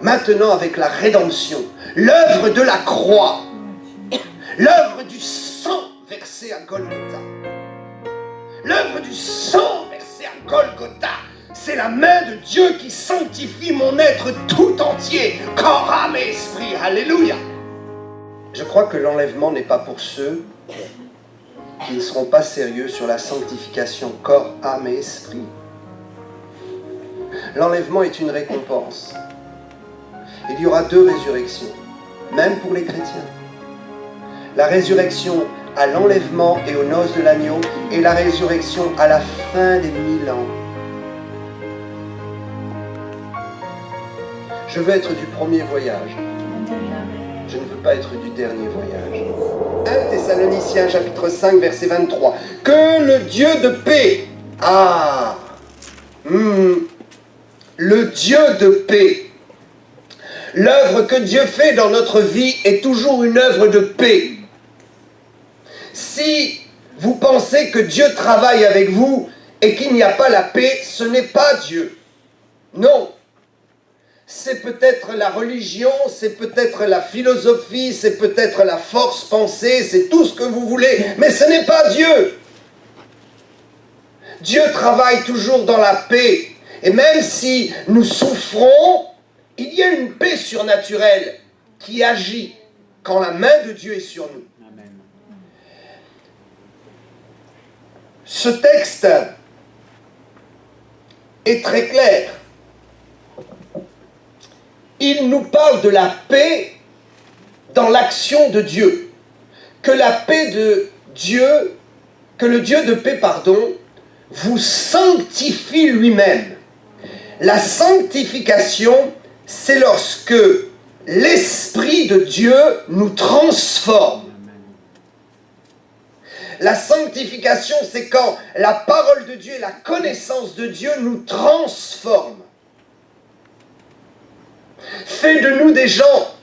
maintenant avec la rédemption, l'œuvre de la croix, l'œuvre du sang versé à Golgotha. L'œuvre du sang versé à Golgotha, c'est la main de Dieu qui sanctifie mon être tout entier, corps, âme et esprit. Alléluia. Je crois que l'enlèvement n'est pas pour ceux qui ne seront pas sérieux sur la sanctification corps, âme et esprit. L'enlèvement est une récompense. Il y aura 2 résurrections, même pour les chrétiens. La résurrection à l'enlèvement et aux noces de l'agneau, et la résurrection à la fin des 1000 ans. Je veux être du premier voyage. Je ne veux pas être du dernier voyage. 1 Thessaloniciens chapitre 5 verset 23. Que le Dieu de paix, le Dieu de paix, l'œuvre que Dieu fait dans notre vie est toujours une œuvre de paix. Si vous pensez que Dieu travaille avec vous et qu'il n'y a pas la paix, ce n'est pas Dieu. Non. C'est peut-être la religion, c'est peut-être la philosophie, c'est peut-être la force pensée, c'est tout ce que vous voulez, mais ce n'est pas Dieu. Dieu travaille toujours dans la paix. Et même si nous souffrons, il y a une paix surnaturelle qui agit quand la main de Dieu est sur nous. Amen. Ce texte est très clair. Il nous parle de la paix dans l'action de Dieu. Que la paix de Dieu, que le Dieu de paix, vous sanctifie lui-même. La sanctification, c'est lorsque l'Esprit de Dieu nous transforme. La sanctification, c'est quand la parole de Dieu et la connaissance de Dieu nous transforment. Fait de nous des gens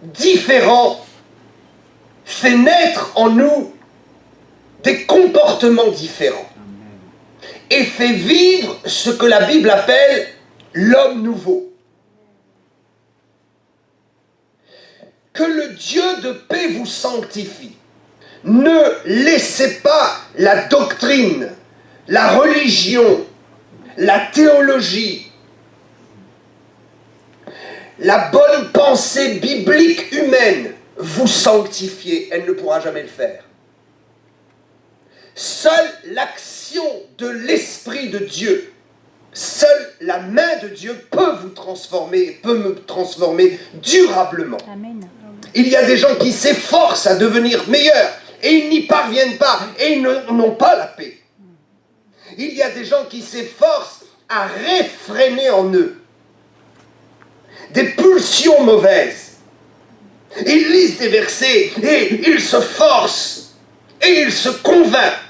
différents, fait naître en nous des comportements différents et fait vivre ce que la Bible appelle l'homme nouveau. Que le Dieu de paix vous sanctifie. Ne laissez pas la doctrine, la religion, la théologie, la bonne pensée biblique humaine vous sanctifier. Elle ne pourra jamais le faire. Seule l'action de l'Esprit de Dieu, seule la main de Dieu peut vous transformer et peut me transformer durablement. Amen. Il y a des gens qui s'efforcent à devenir meilleurs et ils n'y parviennent pas et ils n'ont pas la paix. Il y a des gens qui s'efforcent à réfréner en eux des pulsions mauvaises. Ils lisent des versets et ils se forcent et ils se convainquent.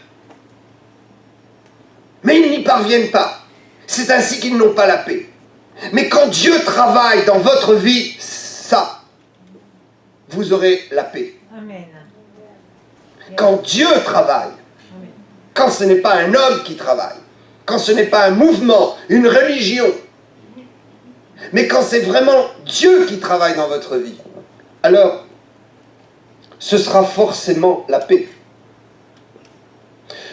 Mais ils n'y parviennent pas. C'est ainsi qu'ils n'ont pas la paix. Mais quand Dieu travaille dans votre vie, ça, vous aurez la paix. Amen. Quand Dieu travaille, quand ce n'est pas un homme qui travaille, quand ce n'est pas un mouvement, une religion, mais quand c'est vraiment Dieu qui travaille dans votre vie, alors ce sera forcément la paix.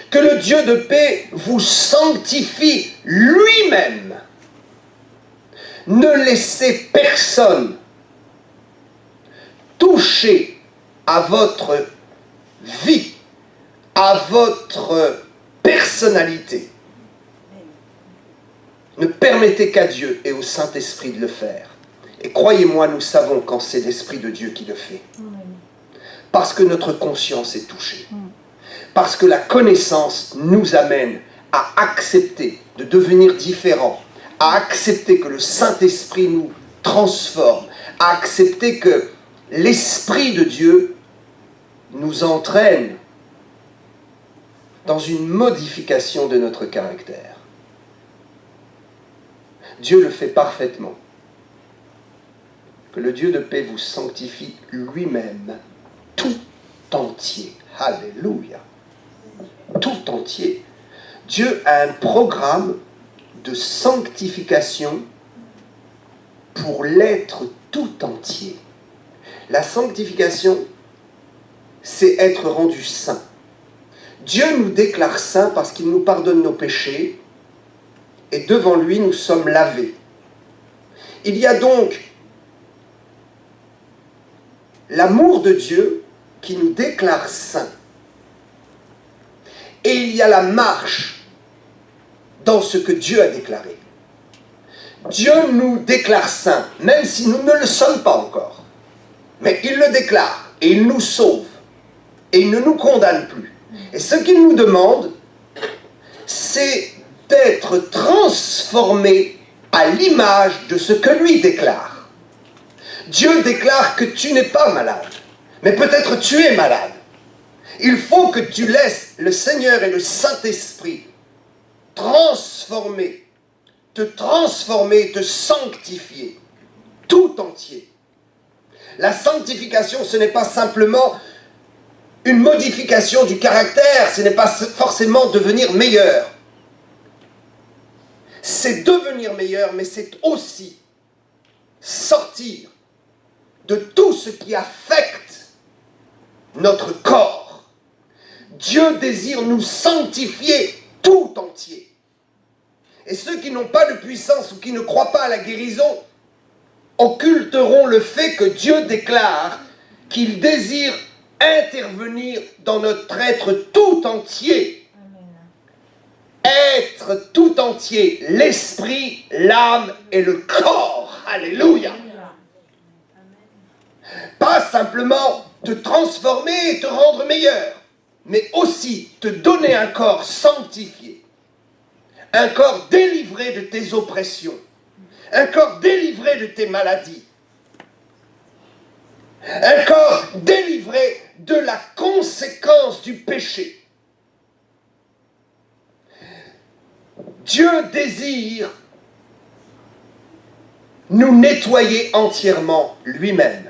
Que le Dieu de paix vous sanctifie lui-même. Ne laissez personne toucher à votre vie, à votre personnalité. Ne permettez qu'à Dieu et au Saint-Esprit de le faire. Et croyez-moi, nous savons quand c'est l'Esprit de Dieu qui le fait. Parce que notre conscience est touchée. Parce que la connaissance nous amène à accepter de devenir différents, à accepter que le Saint-Esprit nous transforme, à accepter que l'Esprit de Dieu nous entraîne dans une modification de notre caractère. Dieu le fait parfaitement. Que le Dieu de paix vous sanctifie lui-même, tout entier. Alléluia. Tout entier. Dieu a un programme de sanctification pour l'être tout entier. La sanctification, c'est être rendu saint. Dieu nous déclare saints parce qu'il nous pardonne nos péchés et devant lui nous sommes lavés. Il y a donc l'amour de Dieu qui nous déclare saints. Et il y a la marche dans ce que Dieu a déclaré. Dieu nous déclare saints, même si nous ne le sommes pas encore. Mais il le déclare et il nous sauve. Et il ne nous condamne plus. Et ce qu'il nous demande, c'est d'être transformé à l'image de ce que lui déclare. Dieu déclare que tu n'es pas malade, mais peut-être tu es malade. Il faut que tu laisses le Seigneur et le Saint-Esprit transformer, te sanctifier, tout entier. La sanctification, ce n'est pas simplement une modification du caractère, ce n'est pas forcément devenir meilleur. C'est devenir meilleur, mais c'est aussi sortir de tout ce qui affecte notre corps. Dieu désire nous sanctifier tout entier. Et ceux qui n'ont pas de puissance ou qui ne croient pas à la guérison occulteront le fait que Dieu déclare qu'il désire intervenir dans notre être tout entier. Être tout entier, l'esprit, l'âme et le corps. Alléluia. Pas simplement te transformer et te rendre meilleur, mais aussi te donner un corps sanctifié, un corps délivré de tes oppressions, un corps délivré de tes maladies, un corps délivré de la conséquence du péché. Dieu désire nous nettoyer entièrement lui-même.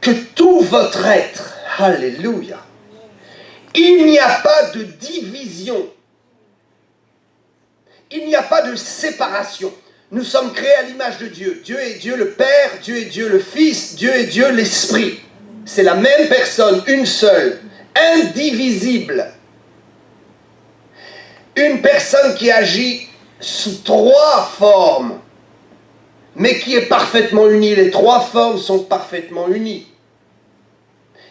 Que tout votre être, alléluia, il n'y a pas de division, il n'y a pas de séparation. Nous sommes créés à l'image de Dieu. Dieu est Dieu le Père, Dieu est Dieu le Fils, Dieu est Dieu l'Esprit. C'est la même personne, une seule, indivisible. Une personne qui agit sous trois formes, mais qui est parfaitement unie. Les trois formes sont parfaitement unies.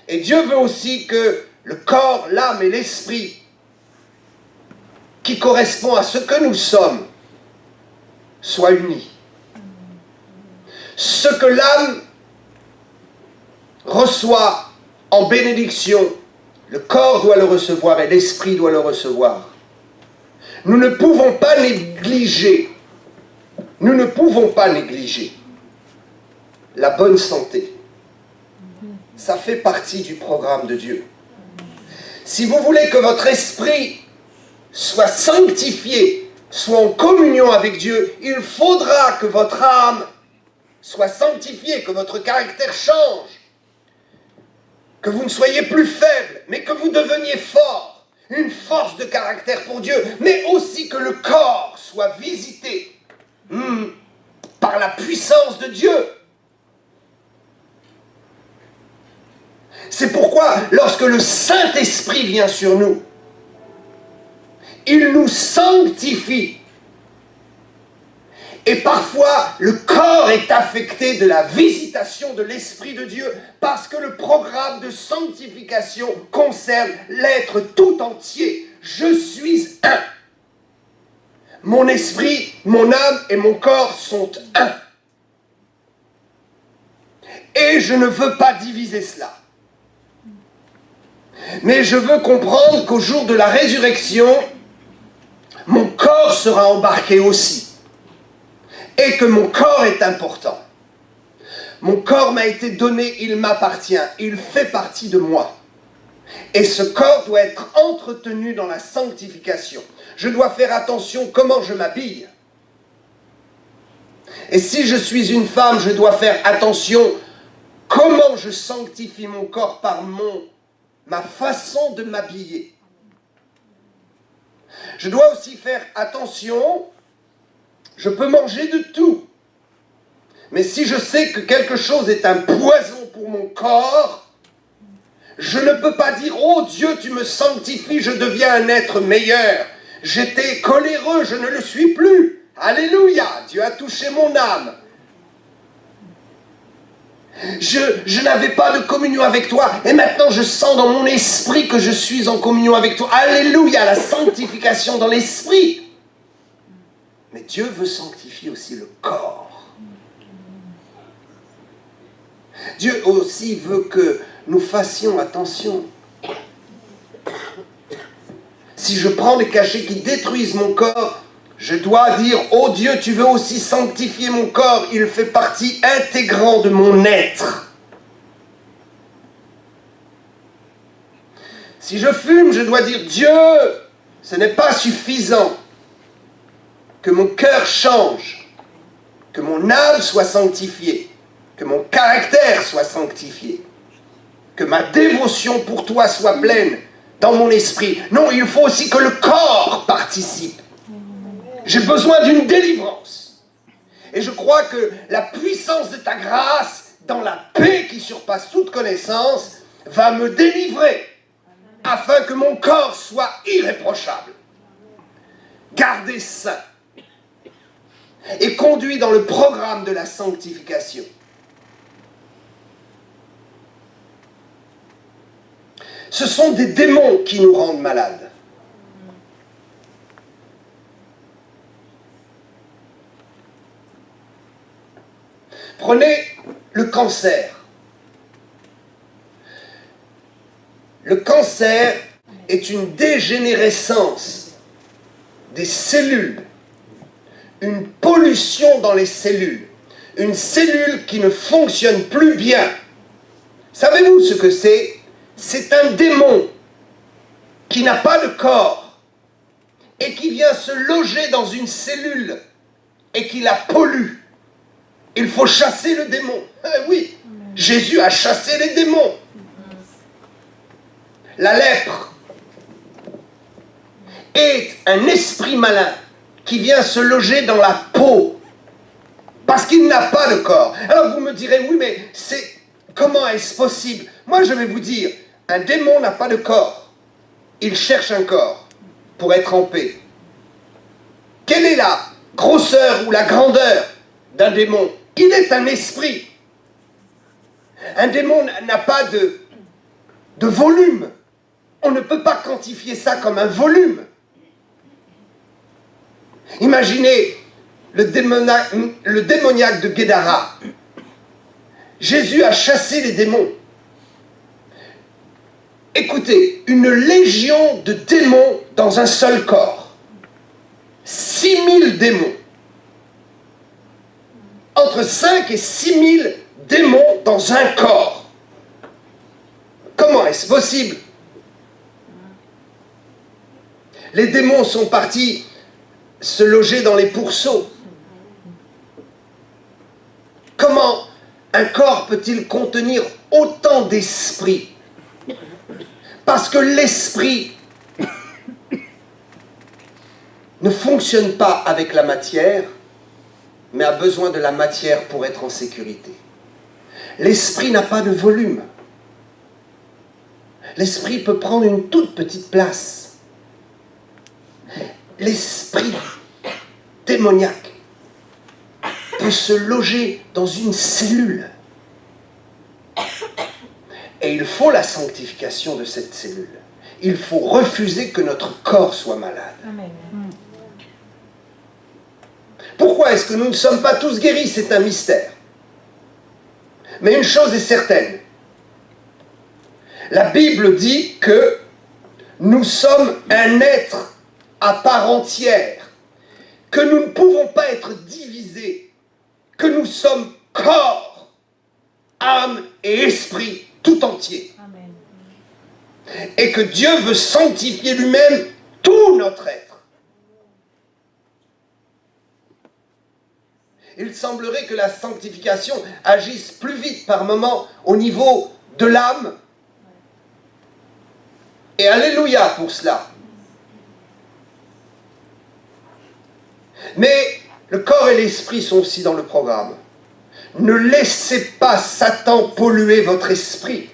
Et Dieu veut aussi que le corps, l'âme et l'esprit, qui correspond à ce que nous sommes, soient unis. Ce que l'âme reçoit en bénédiction, le corps doit le recevoir et l'esprit doit le recevoir. Nous ne pouvons pas négliger, la bonne santé. Ça fait partie du programme de Dieu. Si vous voulez que votre esprit soit sanctifié, soit en communion avec Dieu, il faudra que votre âme soit sanctifiée, que votre caractère change, que vous ne soyez plus faible, mais que vous deveniez fort. Une force de caractère pour Dieu, mais aussi que le corps soit visité par la puissance de Dieu. C'est pourquoi, lorsque le Saint-Esprit vient sur nous, il nous sanctifie. Et parfois, le corps est affecté de la visitation de l'Esprit de Dieu parce que le programme de sanctification concerne l'être tout entier. Je suis un. Mon esprit, mon âme et mon corps sont un. Et je ne veux pas diviser cela. Mais je veux comprendre qu'au jour de la résurrection, mon corps sera embarqué aussi. Et que mon corps est important. Mon corps m'a été donné, il m'appartient, il fait partie de moi. Et ce corps doit être entretenu dans la sanctification. Je dois faire attention comment je m'habille. Et si je suis une femme, je dois faire attention comment je sanctifie mon corps par ma façon de m'habiller. Je dois aussi faire attention Je peux manger de tout. Mais si je sais que quelque chose est un poison pour mon corps, je ne peux pas dire « Oh Dieu, tu me sanctifies, je deviens un être meilleur. J'étais coléreux, je ne le suis plus. Alléluia, Dieu a touché mon âme. Je n'avais pas de communion avec toi, et maintenant je sens dans mon esprit que je suis en communion avec toi. Alléluia, la sanctification dans l'esprit. Mais Dieu veut sanctifier aussi le corps. Dieu aussi veut que nous fassions attention. Si je prends des cachets qui détruisent mon corps, je dois dire, oh Dieu, tu veux aussi sanctifier mon corps, il fait partie intégrante de mon être. Si je fume, je dois dire, Dieu, ce n'est pas suffisant que mon cœur change, que mon âme soit sanctifiée, que mon caractère soit sanctifié, que ma dévotion pour toi soit pleine dans mon esprit. Non, il faut aussi que le corps participe. J'ai besoin d'une délivrance. Et je crois que la puissance de ta grâce, dans la paix qui surpasse toute connaissance, va me délivrer, afin que mon corps soit irréprochable, gardé saint, et conduit dans le programme de la sanctification. Ce sont des démons qui nous rendent malades. Prenez le cancer. Le cancer est une dégénérescence des cellules, une pollution dans les cellules, une cellule qui ne fonctionne plus bien. Savez-vous ce que c'est? C'est un démon qui n'a pas de corps et qui vient se loger dans une cellule et qui la pollue. Il faut chasser le démon. Oui, Jésus a chassé les démons. La lèpre est un esprit malin qui vient se loger dans la peau parce qu'il n'a pas de corps. Alors vous me direz, oui, mais comment est-ce possible? Moi je vais vous dire, un démon n'a pas de corps. Il cherche un corps pour être en paix. Quelle est la grosseur ou la grandeur d'un démon? Il est un esprit. Un démon n'a pas de volume. On ne peut pas quantifier ça comme un volume. Imaginez le démoniaque de Guédara. Jésus a chassé les démons. Écoutez, une légion de démons dans un seul corps. 6000 démons. Entre 5 et 6000 démons dans un corps. Comment est-ce possible? Les démons sont partis se loger dans les pourceaux. Comment un corps peut-il contenir autant d'esprits? Parce que l'esprit ne fonctionne pas avec la matière, mais a besoin de la matière pour être en sécurité. L'esprit n'a pas de volume. L'esprit peut prendre une toute petite place. L'esprit démoniaque peut se loger dans une cellule. Et il faut la sanctification de cette cellule. Il faut refuser que notre corps soit malade. Amen. Pourquoi est-ce que nous ne sommes pas tous guéris? C'est un mystère. Mais une chose est certaine. La Bible dit que nous sommes un être à part entière, que nous ne pouvons pas être divisés, que nous sommes corps, âme et esprit tout entier. Amen. Et que Dieu veut sanctifier lui-même tout notre être. Il semblerait que la sanctification agisse plus vite par moment au niveau de l'âme. Et alléluia pour cela. Mais Le corps et l'esprit sont aussi dans le programme. Ne laissez pas Satan polluer votre esprit.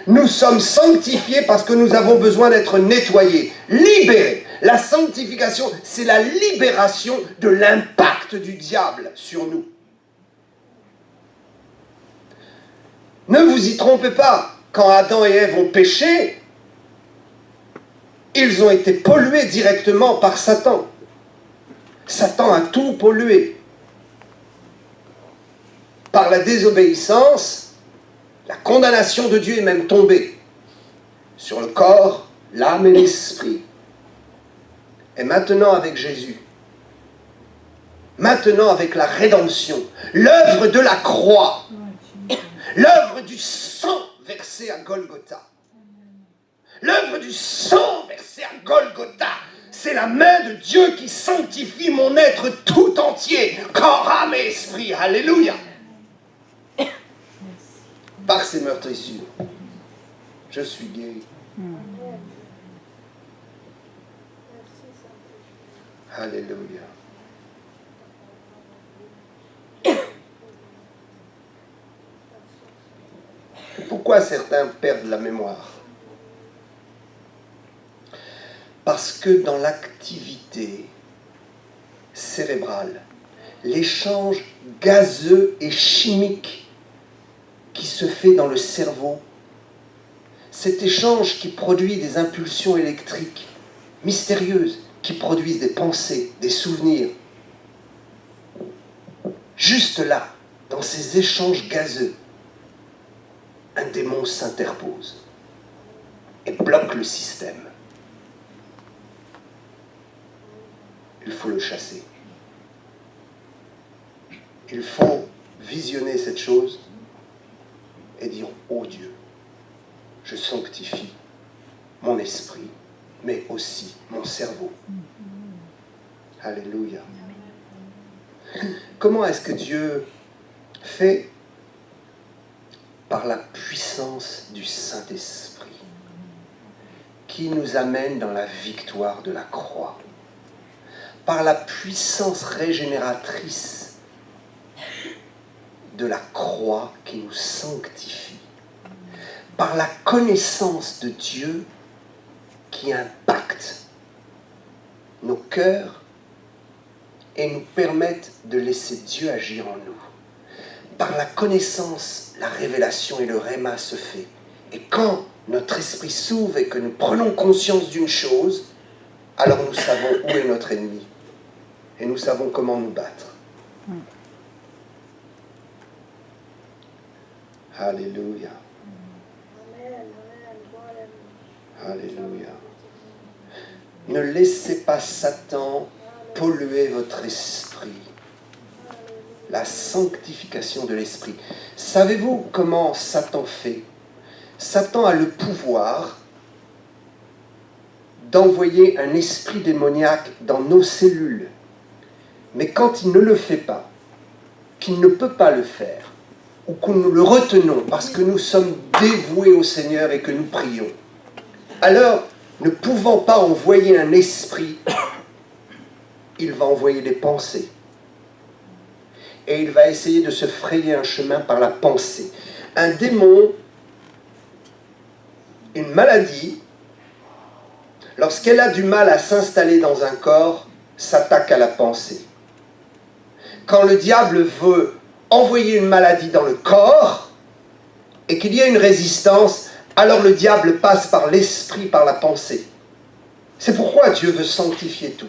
Nous sommes sanctifiés parce que nous avons besoin d'être nettoyés, libérés. La sanctification, c'est la libération de l'impact du diable sur nous. Ne vous y trompez pas. Quand Adam et Ève ont péché, ils ont été pollués directement par Satan. Satan a tout pollué. Par la désobéissance, la condamnation de Dieu est même tombée sur le corps, l'âme et l'esprit. Et maintenant avec Jésus, maintenant avec la rédemption, l'œuvre de la croix, l'œuvre du sang versé à Golgotha, l'œuvre du sang versé à Golgotha, c'est la main de Dieu qui sanctifie mon être tout entier, corps, âme et esprit. Alléluia. Par ces meurtrissures, je suis guéri. Alléluia. Pourquoi certains perdent la mémoire? Parce que dans l'activité cérébrale, l'échange gazeux et chimique qui se fait dans le cerveau, cet échange qui produit des impulsions électriques mystérieuses, qui produisent des pensées, des souvenirs, juste là, dans ces échanges gazeux, un démon s'interpose et bloque le système. Il faut le chasser. Il faut visionner cette chose et dire, ô Dieu, je sanctifie mon esprit, mais aussi mon cerveau. Alléluia. Comment est-ce que Dieu fait? Par la puissance du Saint-Esprit, qui nous amène dans la victoire de la croix. Par la puissance régénératrice de la croix qui nous sanctifie. Par la connaissance de Dieu qui impacte nos cœurs et nous permettent de laisser Dieu agir en nous. Par la connaissance, la révélation et le réma se fait. Et quand notre esprit s'ouvre et que nous prenons conscience d'une chose, alors nous savons où est notre ennemi. Et nous savons comment nous battre. Alléluia. Alléluia. Ne laissez pas Satan polluer votre esprit. La sanctification de l'esprit. Savez-vous comment Satan fait? Satan a le pouvoir d'envoyer un esprit démoniaque dans nos cellules. Mais quand il ne le fait pas, qu'il ne peut pas le faire, ou que nous le retenons parce que nous sommes dévoués au Seigneur et que nous prions, alors, ne pouvant pas envoyer un esprit, il va envoyer des pensées. Et il va essayer de se frayer un chemin par la pensée. Un démon, une maladie, lorsqu'elle a du mal à s'installer dans un corps, s'attaque à la pensée. Quand le diable veut envoyer une maladie dans le corps, et qu'il y a une résistance, alors le diable passe par l'esprit, par la pensée. C'est pourquoi Dieu veut sanctifier tout.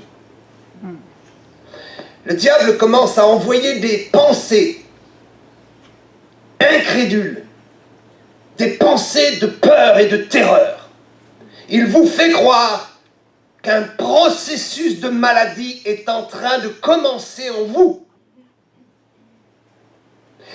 Le diable commence à envoyer des pensées incrédules, des pensées de peur et de terreur. Il vous fait croire qu'un processus de maladie est en train de commencer en vous.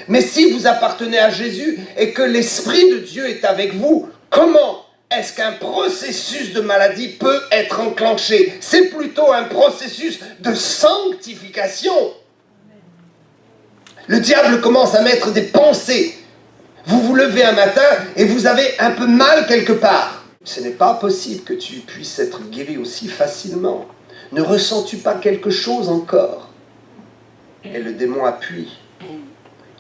Mais si vous appartenez à Jésus et que l'Esprit de Dieu est avec vous, comment est-ce qu'un processus de maladie peut être enclenché? C'est plutôt un processus de sanctification. Le diable commence à mettre des pensées. Vous vous levez un matin et vous avez un peu mal quelque part. Ce n'est pas possible que tu puisses être guéri aussi facilement. Ne ressens-tu pas quelque chose encore? et le démon appuie,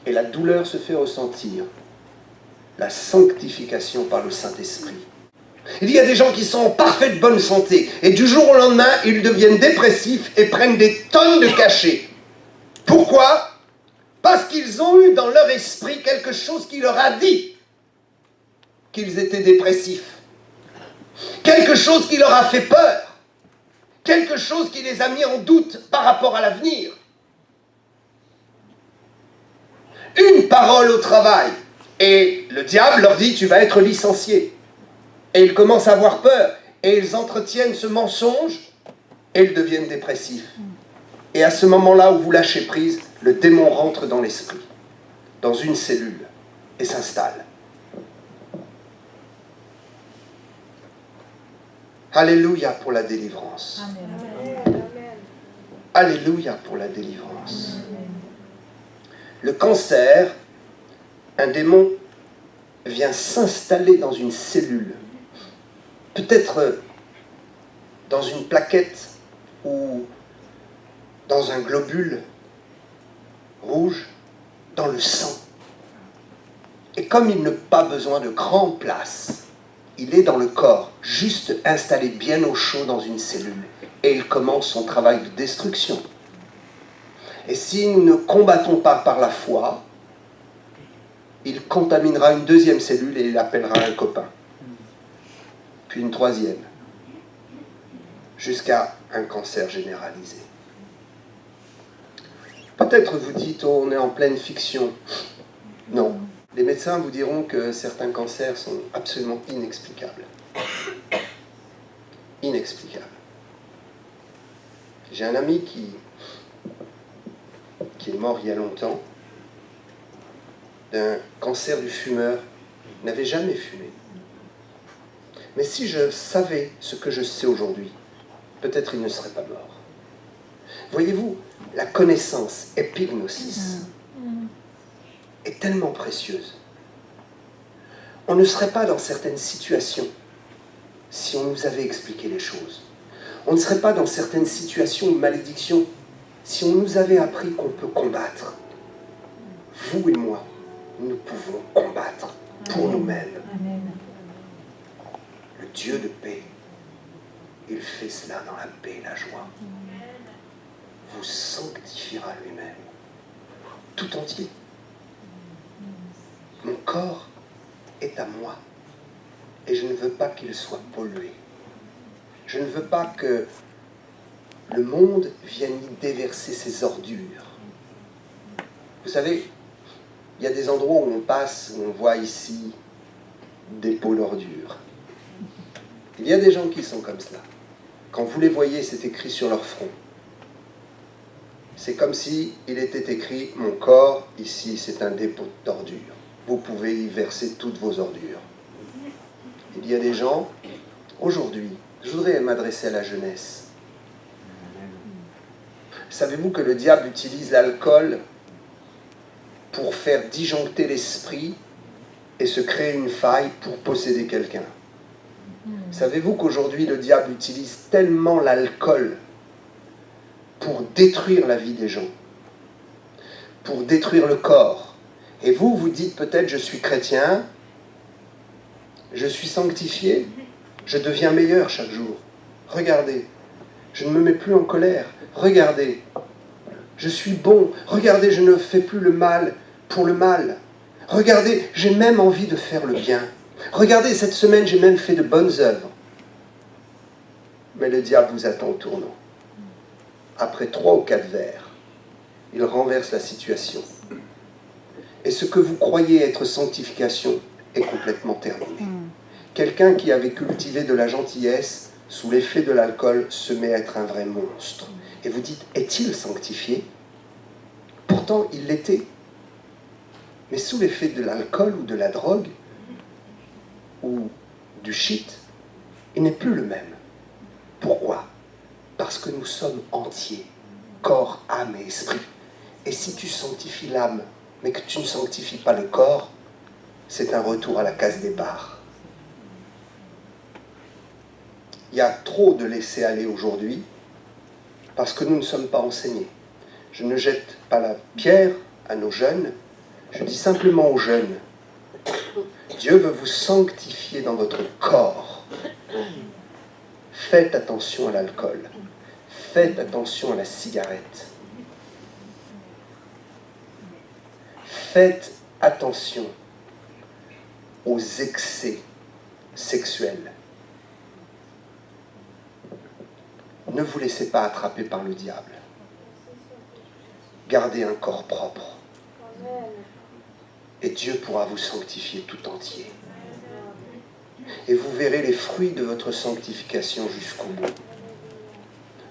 et la douleur se fait ressentir. La sanctification par le Saint-Esprit. Il y a des gens qui sont en parfaite bonne santé, et du jour au lendemain, ils deviennent dépressifs et prennent des tonnes de cachets. Pourquoi? Parce qu'ils ont eu dans leur esprit quelque chose qui leur a dit qu'ils étaient dépressifs. Quelque chose qui leur a fait peur. Quelque chose qui les a mis en doute par rapport à l'avenir. Une parole au travail, et le diable leur dit « tu vas être licencié ». Et ils commencent à avoir peur, et ils entretiennent ce mensonge, et ils deviennent dépressifs. Et à ce moment-là où vous lâchez prise, le démon rentre dans l'esprit, dans une cellule, et s'installe. Alléluia pour la délivrance. Amen. Alléluia pour la délivrance. Le cancer, un démon vient s'installer dans une cellule, peut-être dans une plaquette ou dans un globule rouge, dans le sang. Et comme il n'a pas besoin de grande place, il est dans le corps, juste installé bien au chaud dans une cellule, et il commence son travail de destruction. Et si nous ne combattons pas par la foi, il contaminera une deuxième cellule et il appellera un copain. Puis une troisième, jusqu'à un cancer généralisé. Peut-être vous dites, oh, on est en pleine fiction. Non. Les médecins vous diront que certains cancers sont absolument inexplicables. Inexplicables. J'ai un ami qui est mort il y a longtemps d'un cancer du fumeur. Il n'avait jamais fumé. Mais si je savais ce que je sais aujourd'hui, peut-être il ne serait pas mort. Voyez-vous, la connaissance épignosis est tellement précieuse. On ne serait pas dans certaines situations si on nous avait expliqué les choses. On ne serait pas dans certaines situations de malédiction si on nous avait appris qu'on peut combattre. Vous et moi, nous pouvons combattre pour nous-mêmes. Le Dieu de paix, il fait cela dans la paix et la joie. Vous sanctifiera lui-même, tout entier. Mon corps est à moi et je ne veux pas qu'il soit pollué. Je ne veux pas que le monde vienne y déverser ses ordures. Vous savez, il y a des endroits où on passe, où on voit ici des pots d'ordures. Il y a des gens qui sont comme cela. Quand vous les voyez, c'est écrit sur leur front. C'est comme si il était écrit « Mon corps, ici, c'est un dépôt d'ordures. Vous pouvez y verser toutes vos ordures. » Il y a des gens, aujourd'hui, je voudrais m'adresser à la jeunesse. Savez-vous que le diable utilise l'alcool pour faire disjoncter l'esprit et se créer une faille pour posséder quelqu'un? Savez-vous qu'aujourd'hui, le diable utilise tellement l'alcool pour détruire la vie des gens, pour détruire le corps? Et vous, vous dites peut-être, je suis chrétien, je suis sanctifié, je deviens meilleur chaque jour. Regardez, je ne me mets plus en colère. Regardez, je suis bon. Regardez, je ne fais plus le mal pour le mal. Regardez, j'ai même envie de faire le bien. Regardez, cette semaine, j'ai même fait de bonnes œuvres. Mais le diable vous attend au tournant. Après 3 ou 4 verres, il renverse la situation. Et ce que vous croyez être sanctification est complètement terminé. Quelqu'un qui avait cultivé de la gentillesse, sous l'effet de l'alcool, se met à être un vrai monstre. Et vous dites, est-il sanctifié? Pourtant, il l'était. Mais sous l'effet de l'alcool ou de la drogue, ou du shit, il n'est plus le même. Pourquoi? Parce que nous sommes entiers, corps, âme et esprit. Et si tu sanctifies l'âme, mais que tu ne sanctifies pas le corps, c'est un retour à la case départ. Il y a trop de laisser-aller aujourd'hui, parce que nous ne sommes pas enseignés. Je ne jette pas la pierre à nos jeunes, je dis simplement aux jeunes, Dieu veut vous sanctifier dans votre corps. Faites attention à l'alcool, faites attention à la cigarette, faites attention aux excès sexuels. Ne vous laissez pas attraper par le diable. Gardez un corps propre. Et Dieu pourra vous sanctifier tout entier. Et vous verrez les fruits de votre sanctification jusqu'au bout.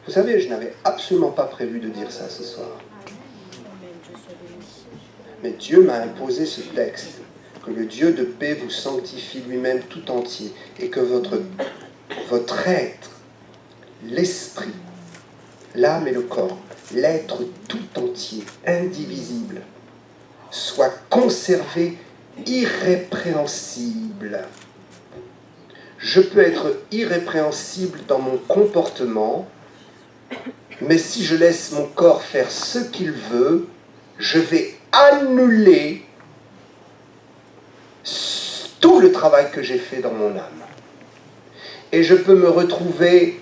Vous savez, je n'avais absolument pas prévu de dire ça ce soir. Mais Dieu m'a imposé ce texte, que le Dieu de paix vous sanctifie lui-même tout entier, et que votre être, l'esprit, l'âme et le corps, l'être tout entier, indivisible, soit conservé irrépréhensible. Je peux être irrépréhensible dans mon comportement, mais si je laisse mon corps faire ce qu'il veut, je vais annuler tout le travail que j'ai fait dans mon âme. Et je peux me retrouver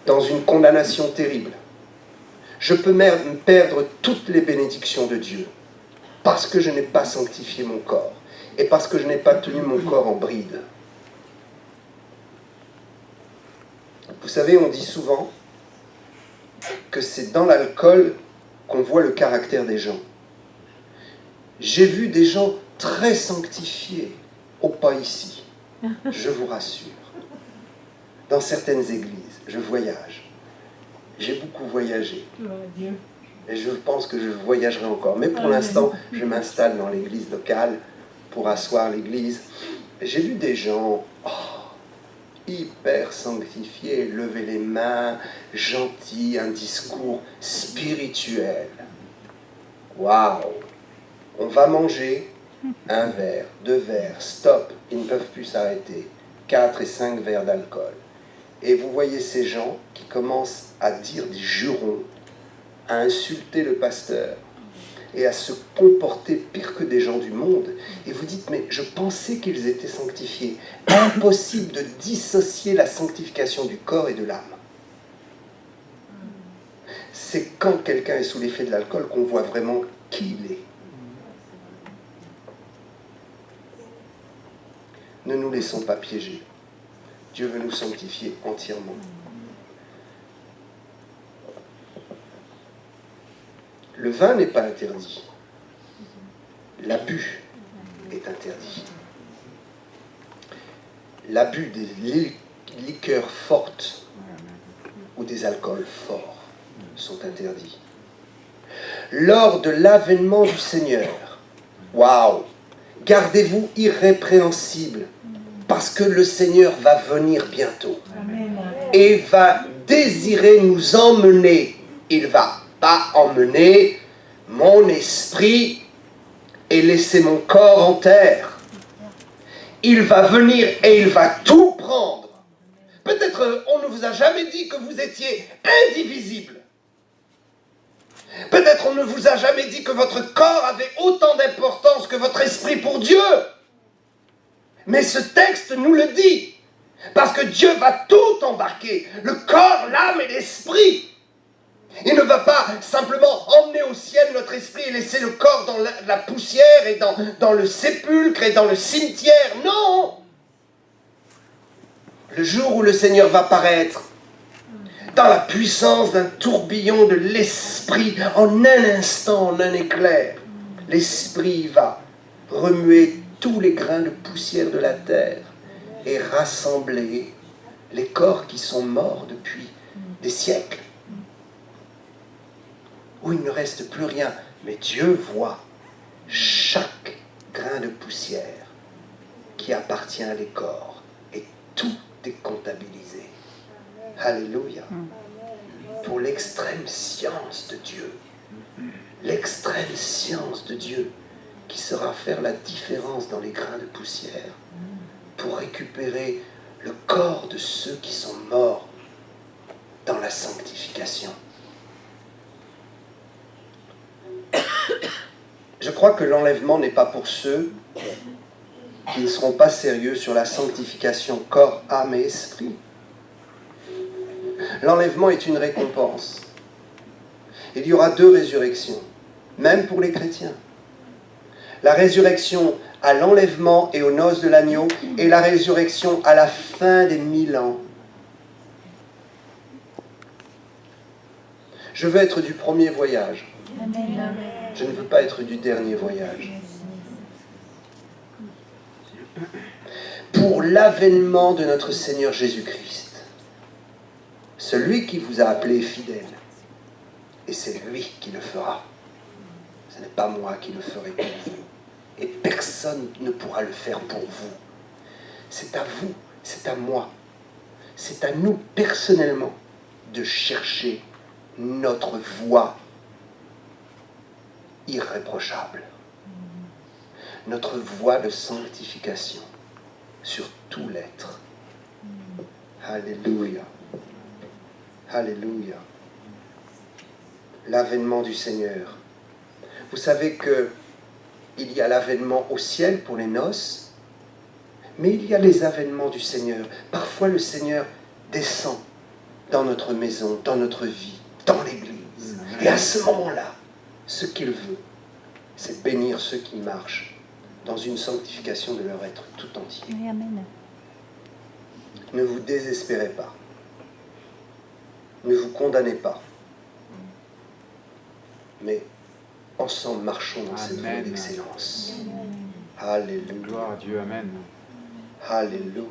dans une condamnation terrible. Je peux même perdre toutes les bénédictions de Dieu parce que je n'ai pas sanctifié mon corps et parce que je n'ai pas tenu mon corps en bride. Vous savez, on dit souvent que c'est dans l'alcool qu'on voit le caractère des gens. J'ai vu des gens très sanctifiés, pas ici, je vous rassure. Dans certaines églises, je voyage. J'ai beaucoup voyagé. Et je pense que je voyagerai encore. Mais pour l'instant, je m'installe dans l'église locale pour asseoir l'église. J'ai vu des gens hyper sanctifiés, lever les mains, gentils, un discours spirituel. Waouh! On va manger un verre, 2 verres, stop, ils ne peuvent plus s'arrêter. 4 et 5 verres d'alcool. Et vous voyez ces gens qui commencent à dire des jurons, à insulter le pasteur et à se comporter pire que des gens du monde. Et vous dites, mais je pensais qu'ils étaient sanctifiés. Impossible de dissocier la sanctification du corps et de l'âme. C'est quand quelqu'un est sous l'effet de l'alcool qu'on voit vraiment qui il est. Ne nous laissons pas piéger. Dieu veut nous sanctifier entièrement. Le vin n'est pas interdit. L'abus est interdit. L'abus des liqueurs fortes ou des alcools forts sont interdits. Lors de l'avènement du Seigneur, waouh, gardez-vous irrépréhensibles, parce que le Seigneur va venir bientôt. Et va désirer nous emmener. Il ne va pas emmener mon esprit et laisser mon corps en terre. Il va venir et il va tout prendre. Peut-être on ne vous a jamais dit que vous étiez indivisible. Peut-être on ne vous a jamais dit que votre corps avait autant d'importance que votre esprit pour Dieu. Mais ce texte nous le dit. Parce que Dieu va tout embarquer. Le corps, l'âme et l'esprit. Il ne va pas simplement emmener au ciel notre esprit et laisser le corps dans la poussière et dans le sépulcre et dans le cimetière. Non! Le jour où le Seigneur va paraître dans la puissance d'un tourbillon de l'esprit, en un instant, en un éclair, l'esprit va remuer tous les grains de poussière de la terre et rassembler les corps qui sont morts depuis des siècles, où il ne reste plus rien. Mais Dieu voit chaque grain de poussière qui appartient à les corps, et tout est comptabilisé. Alléluia. Pour l'extrême science de Dieu. L'extrême science de Dieu qui saura faire la différence dans les grains de poussière pour récupérer le corps de ceux qui sont morts dans la sanctification. Je crois que l'enlèvement n'est pas pour ceux qui ne seront pas sérieux sur la sanctification corps, âme et esprit. L'enlèvement est une récompense. Il y aura 2 résurrections, même pour les chrétiens. La résurrection à l'enlèvement et aux noces de l'agneau, et la résurrection à la fin des 1000 ans. Je veux être du premier voyage. Amen. Je ne veux pas être du dernier voyage. Pour l'avènement de notre Seigneur Jésus-Christ, celui qui vous a appelé fidèle, et c'est lui qui le fera. Ce n'est pas moi qui le ferai pour vous. Et personne ne pourra le faire pour vous. C'est à vous, c'est à moi, c'est à nous personnellement de chercher notre voie irréprochable. Notre voie de sanctification sur tout l'être. Alléluia. Alléluia. L'avènement du Seigneur. Vous savez que il y a l'avènement au ciel pour les noces, mais il y a les avènements du Seigneur. Parfois le Seigneur descend dans notre maison, dans notre vie, dans l'Église. Et à ce moment-là, ce qu'il veut, c'est bénir ceux qui marchent dans une sanctification de leur être tout entier. Amen. Ne vous désespérez pas. Ne vous condamnez pas. Mais ensemble, marchons dans cette voie d'excellence. Alléluia. Gloire à Dieu, Amen. Alléluia.